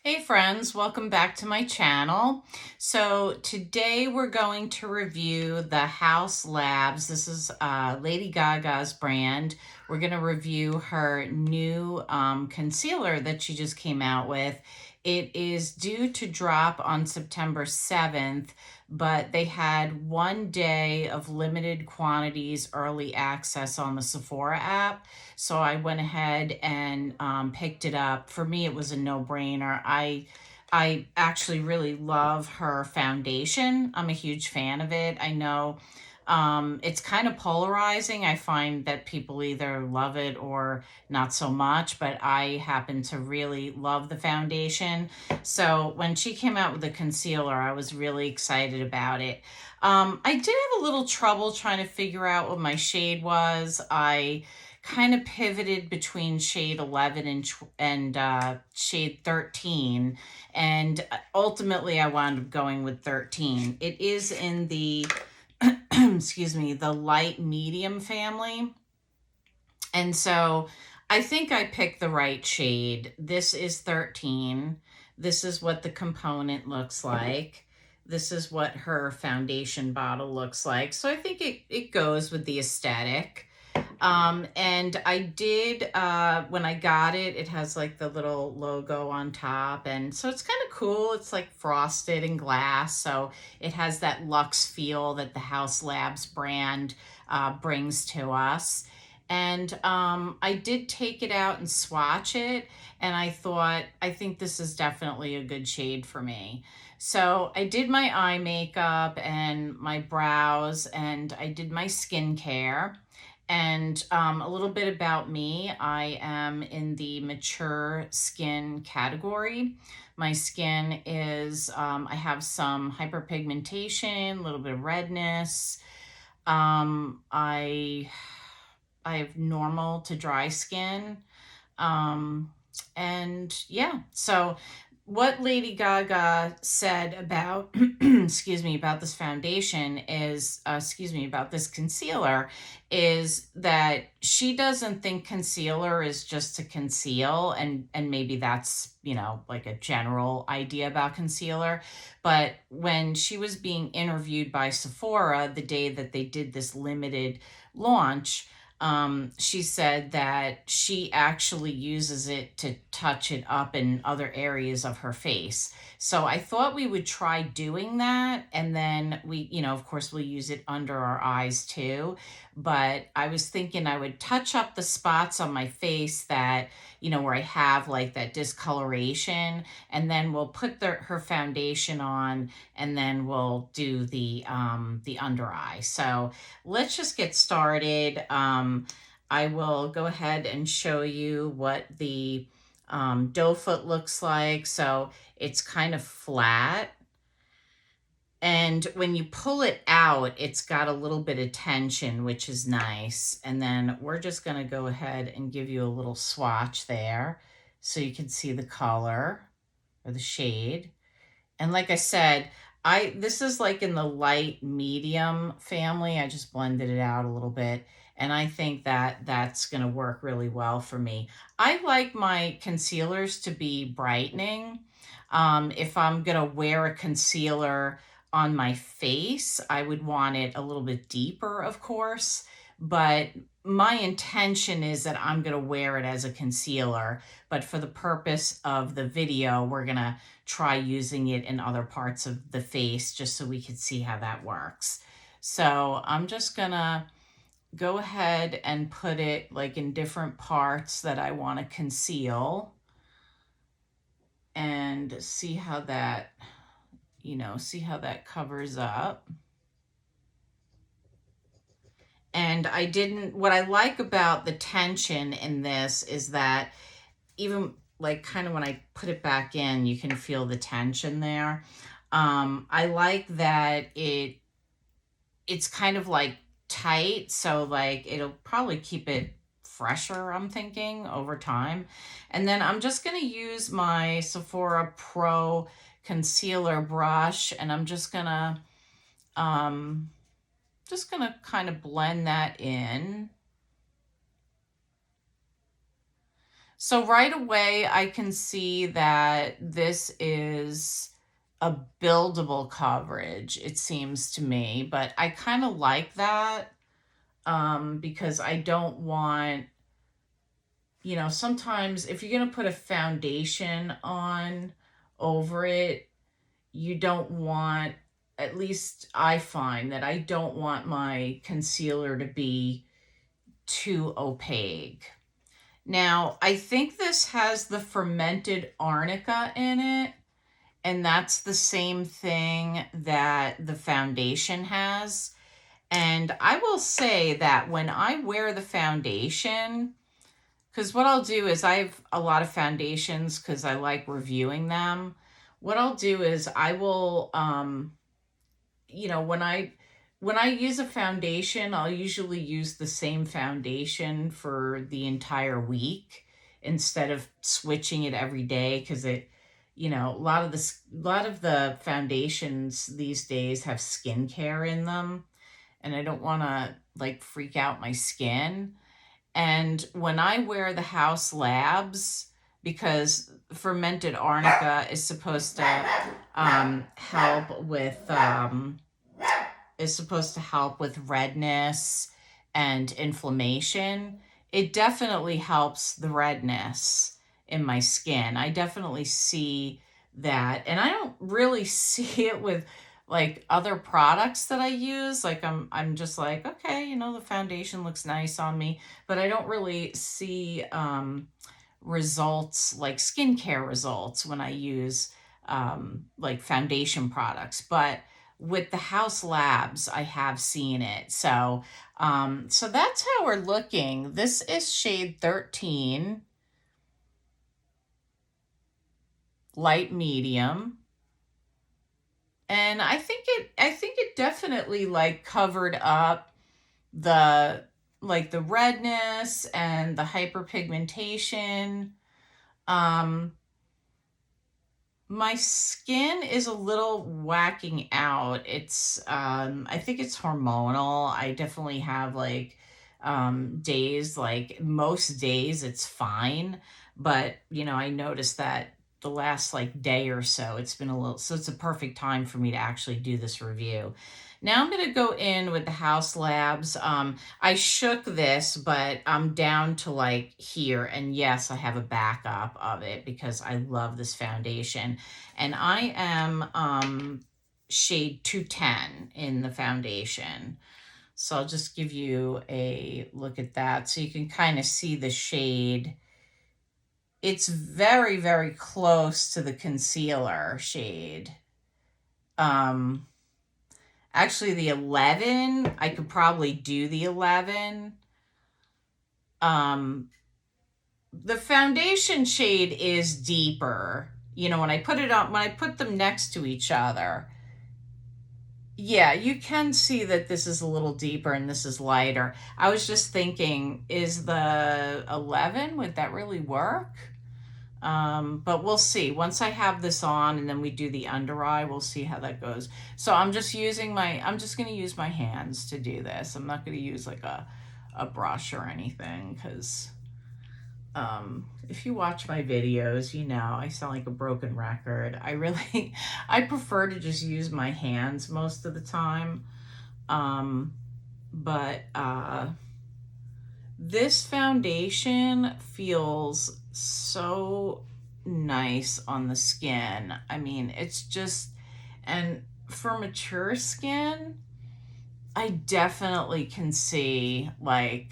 Hey friends, welcome back to my channel. So today we're going to review the Haus Labs. This is Lady Gaga's brand. We're going to review her new concealer that she just came out with. It is due to drop on September 7th, but they had 1 day of limited quantities early access on the Sephora app. So I went ahead and picked it up. For me, it was a no-brainer. I actually really love her foundation. I'm a huge fan of it. I know it's kind of polarizing. I find that people either love it or not so much, but I happen to really love the foundation. So when she came out with the concealer, I was really excited about it. I did have a little trouble trying to figure out what my shade was. I kind of pivoted between shade 11 and shade 13, and ultimately I wound up going with 13. It is in the excuse me, the light medium family, and so I think I picked the right shade. This is 13. This is what the component looks like. This is what her foundation bottle looks like. So I think it goes with the aesthetic. And I did, when I got it, it has like the little logo on top. And so it's kind of cool. It's like frosted and glass. So it has that luxe feel that the Haus Labs brand brings to us. And I did take it out and swatch it. And I thought, I think this is definitely a good shade for me. So I did my eye makeup and my brows, and I did my skincare. And a little bit about me, I am in the mature skin category. My skin is, I have some hyperpigmentation, a little bit of redness. I have normal to dry skin. And yeah, so what Lady Gaga said about, excuse me, about this foundation is, excuse me, about this concealer is that she doesn't think concealer is just to conceal, and maybe that's, you know, like a general idea about concealer. But when she was being interviewed by Sephora the day that they did this limited launch, she said that she actually uses it to touch it up in other areas of her face. So I thought we would try doing that. And then we, you know, of course, we'll use it under our eyes too. But I was thinking I would touch up the spots on my face that, you know, where I have like that discoloration. And then we'll put her foundation on, and then we'll do the under eye. So let's just get started. I will go ahead and show you what the doe foot looks like. So it's kind of flat. And when you pull it out, it's got a little bit of tension, which is nice. And then we're just going to go ahead and give you a little swatch there so you can see the color or the shade. And like I said, this is like in the light medium family. I just blended it out a little bit, and I think that that's going to work really well for me. I like my concealers to be brightening. If I'm going to wear a concealer on my face, I would want it a little bit deeper, of course, but my intention is that I'm going to wear it as a concealer, but for the purpose of the video, we're going to try using it in other parts of the face just so we can see how that works. So I'm just going to go ahead and put it like in different parts that I want to conceal and see how that, you know, see how that covers up. And I didn't, what I like about the tension in this is that even like kind of when I put it back in, you can feel the tension there. I like that it's kind of like tight, so like it'll probably keep it fresher, I'm thinking, over time. And then I'm just going to use my Sephora Pro concealer brush, and I'm just gonna kind of blend that in. So right away, I can see that this is a buildable coverage, it seems to me, but I kind of like that because I don't want, sometimes if you're going to put a foundation on over it, you don't want, at least I find that I don't want my concealer to be too opaque. Now, I think this has the fermented arnica in it, and that's the same thing that the foundation has. And I will say that when I wear the foundation, because what I'll do is I have a lot of foundations because I like reviewing them. What I'll do is I will, when I use a foundation, I'll usually use the same foundation for the entire week instead of switching it every day because a lot of the foundations these days have skincare in them, and I don't want to like freak out my skin. And when I wear the Haus Labs, because fermented arnica is supposed to help with redness and inflammation. It definitely helps the redness in my skin. I definitely see that. And I don't really see it with like other products that I use. Like I'm just like, okay, the foundation looks nice on me, but I don't really see results like skincare results when I use like foundation products. But with the Haus Labs, I have seen it. So that's how we're looking. This is shade 13, light medium. And I think it definitely like covered up the the redness and the hyperpigmentation. Um My skin is a little whacking out. I think it's hormonal. I definitely have like days, like most days it's fine, but I noticed that the last like day or so it's been a little, so it's a perfect time for me to actually do this review. Now I'm going to go in with the Haus Labs. I shook this, but I'm down to like here. And yes, I have a backup of it because I love this foundation. And I am shade 210 in the foundation. So I'll just give you a look at that so you can kind of see the shade. It's very, very close to the concealer shade. Actually, the 11, I could probably do the 11. The foundation shade is deeper. When I put it on, when I put them next to each other, yeah, you can see that this is a little deeper and this is lighter. I was just thinking, is the 11, would that really work? But we'll see. Once I have this on and then we do the under eye, we'll see how that goes. So I'm just going to use my hands to do this. I'm not going to use like a brush or anything because if you watch my videos, I sound like a broken record. I prefer to just use my hands most of the time. But this foundation feels so nice on the skin. I mean, it's just, and for mature skin, I definitely can see like,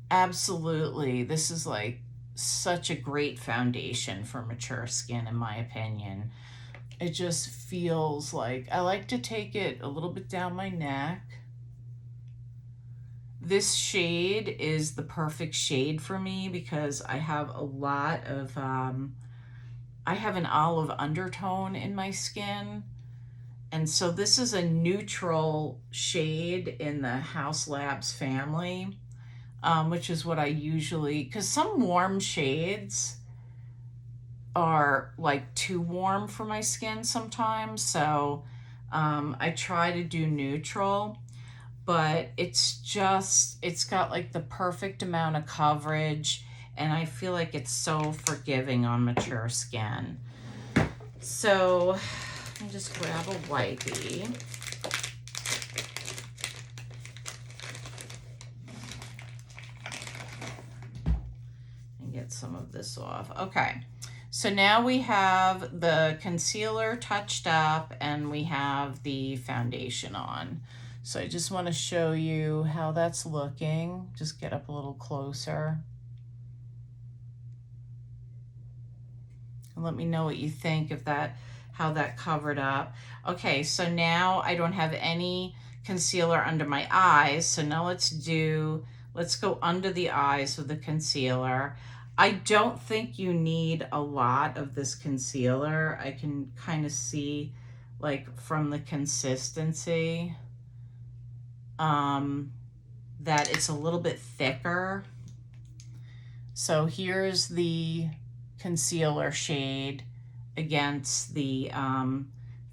absolutely, this is like such a great foundation for mature skin, in my opinion. It just feels like, I like to take it a little bit down my neck. This shade is the perfect shade for me because I have a lot of, I have an olive undertone in my skin. And so this is a neutral shade in the Haus Labs family, which is what I usually, because some warm shades are like too warm for my skin sometimes. So I try to do neutral. but it's got like the perfect amount of coverage, and I feel like it's so forgiving on mature skin. So let me just grab a wipey. And get some of this off. Okay. So now we have the concealer touched up and we have the foundation on. So I just want to show you how that's looking. Just get up a little closer. And let me know what you think of that, how that covered up. Okay, so now I don't have any concealer under my eyes. So now let's go under the eyes with the concealer. I don't think you need a lot of this concealer. I can kind of see like from the consistency that it's a little bit thicker. So here's the concealer shade against the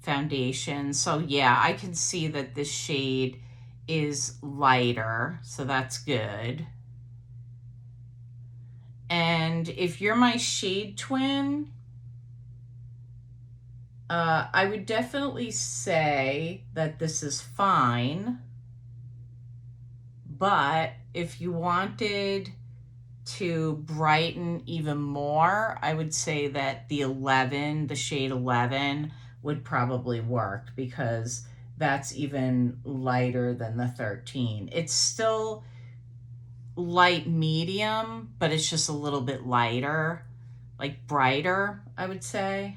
foundation. So yeah, I can see that this shade is lighter, so that's good. And if you're my shade twin, I would definitely say that this is fine. But if you wanted to brighten even more, I would say that the shade 11 would probably work, because that's even lighter than the 13. It's still light medium, but it's just a little bit lighter, like brighter, I would say.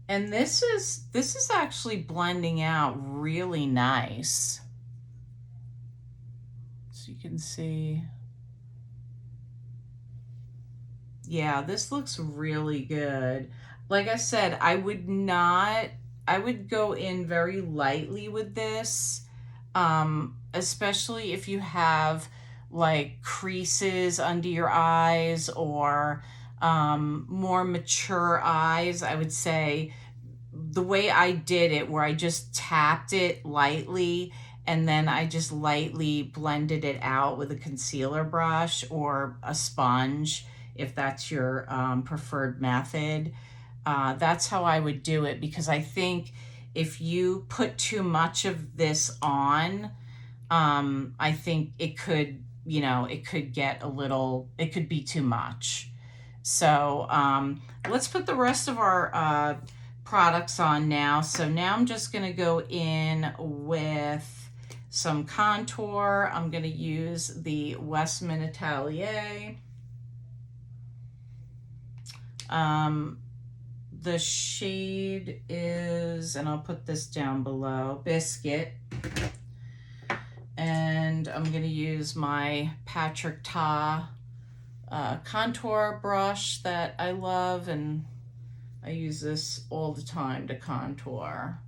And this is actually blending out really nice. So you can see, yeah, this looks really good. Like I said, I would go in very lightly with this, especially if you have like creases under your eyes or more mature eyes. I would say the way I did it, where I just tapped it lightly and then I just lightly blended it out with a concealer brush or a sponge, if that's your preferred method. That's how I would do it, because I think if you put too much of this on, I think it could, it could get it could be too much. So let's put the rest of our products on now. So now I'm just going to go in with some contour. I'm going to use the Westman Atelier. The shade is, and I'll put this down below, Biscuit. And I'm going to use my Patrick Ta contour brush that I love, and I use this all the time to contour.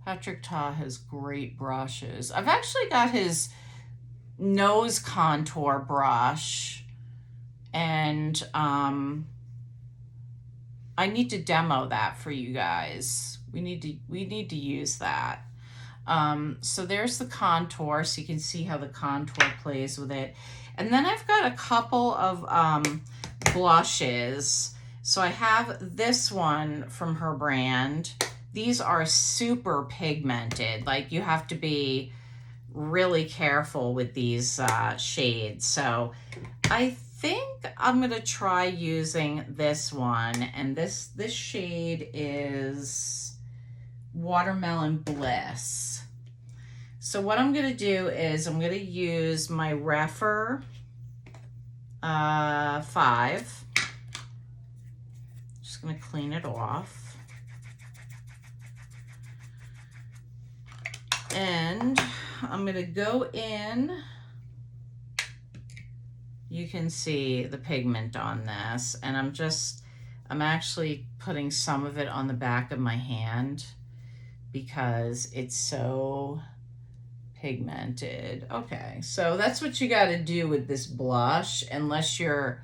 Patrick Ta has great brushes. I've actually got his nose contour brush, and I need to demo that for you guys. We need to use that. So there's the contour, so you can see how the contour plays with it. And then I've got a couple of blushes. So I have this one from her brand. These are super pigmented. Like, you have to be really careful with these shades. So I think I'm gonna try using this one, and this shade is Watermelon Bliss. So what I'm gonna do is I'm gonna use my Refer 5. Just gonna clean it off. And I'm gonna go in. You can see the pigment on this, and I'm actually putting some of it on the back of my hand because it's so pigmented. Okay, so that's what you got to do with this blush, unless you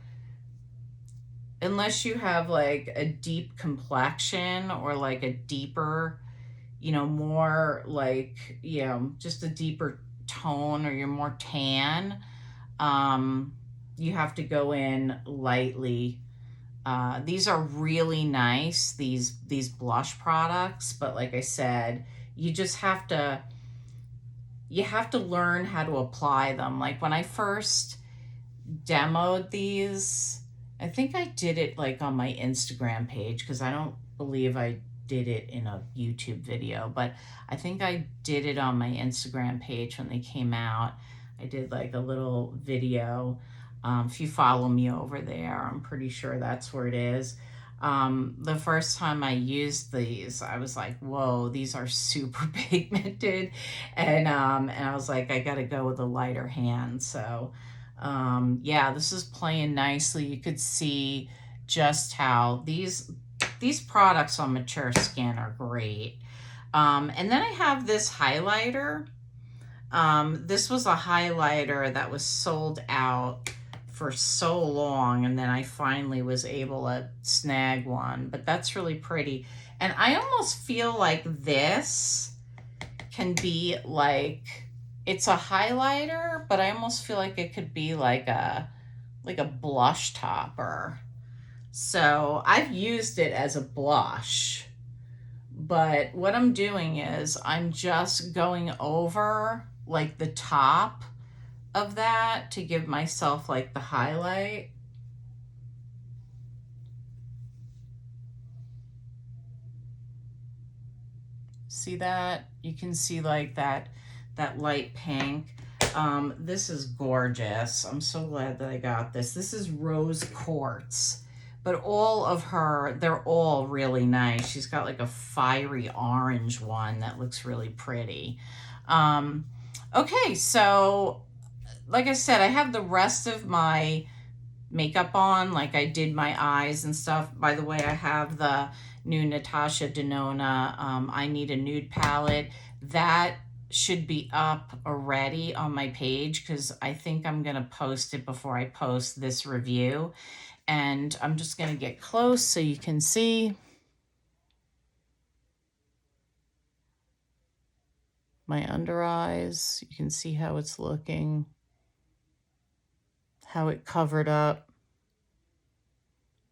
have like a deep complexion or like a deeper you know, more like, you know, just a deeper tone, or you're more tan, you have to go in lightly. These are really nice, these blush products, but like I said, you just have to learn how to apply them. Like when I first demoed these, I think I did it like on my Instagram page, because I don't believe I did it in a YouTube video, but I think I did it on my Instagram page when they came out. I did like a little video. If you follow me over there, I'm pretty sure that's where it is. The first time I used these, I was like, whoa, these are super pigmented. And I was like, I gotta go with a lighter hand. So yeah, this is playing nicely. You could see just how these products on mature skin are great. And then I have this highlighter. This was a highlighter that was sold out for so long, and then I finally was able to snag one, but that's really pretty. And I almost feel like this can be like, it's a highlighter, but I almost feel like it could be like a blush topper. So I've used it as a blush, but what I'm doing is I'm just going over like the top of that to give myself like the highlight. See that? You can see like that light pink. This is gorgeous. I'm so glad that I got this. This is Rose Quartz. But all of her, they're all really nice. She's got like a fiery orange one that looks really pretty. Okay, so like I said, I have the rest of my makeup on, like I did my eyes and stuff. By the way, I have the new Natasha Denona I Need a Nude palette. That should be up already on my page, because I think I'm going to post it before I post this review. And I'm just going to get close so you can see my under eyes. You can see how it's looking, how it covered up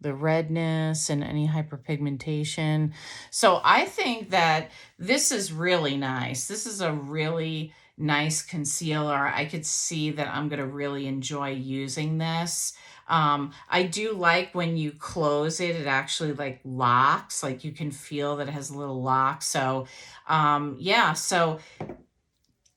the redness and any hyperpigmentation. So I think that this is really nice. This is a really nice concealer. I could see that I'm going to really enjoy using this. I do like when you close it, it actually like locks, like you can feel that it has a little lock. So yeah, so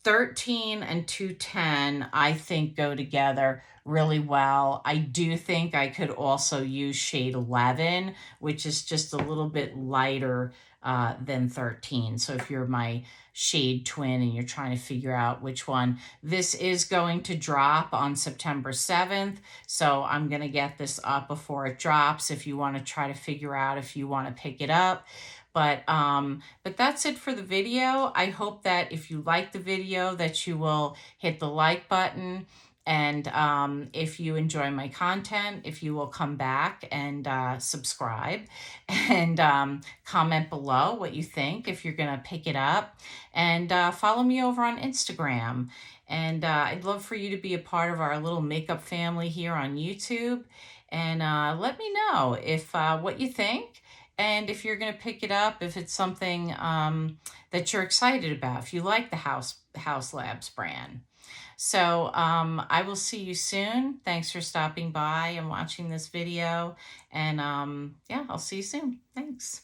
13 and 210, I think, go together really well. I do think I could also use shade 11, which is just a little bit lighter than 13. So if you're my shade twin and you're trying to figure out which one, this is going to drop on September 7th. So I'm going to get this up before it drops if you want to try to figure out if you want to pick it up. But that's it for the video. I hope that if you like the video that you will hit the like button. And if you enjoy my content, if you will come back and subscribe and comment below what you think, if you're going to pick it up. And follow me over on Instagram. And I'd love for you to be a part of our little makeup family here on YouTube. And let me know if what you think. And if you're going to pick it up, if it's something that you're excited about, if you like the Haus Labs brand. So I will see you soon. Thanks for stopping by and watching this video. And yeah, I'll see you soon. Thanks.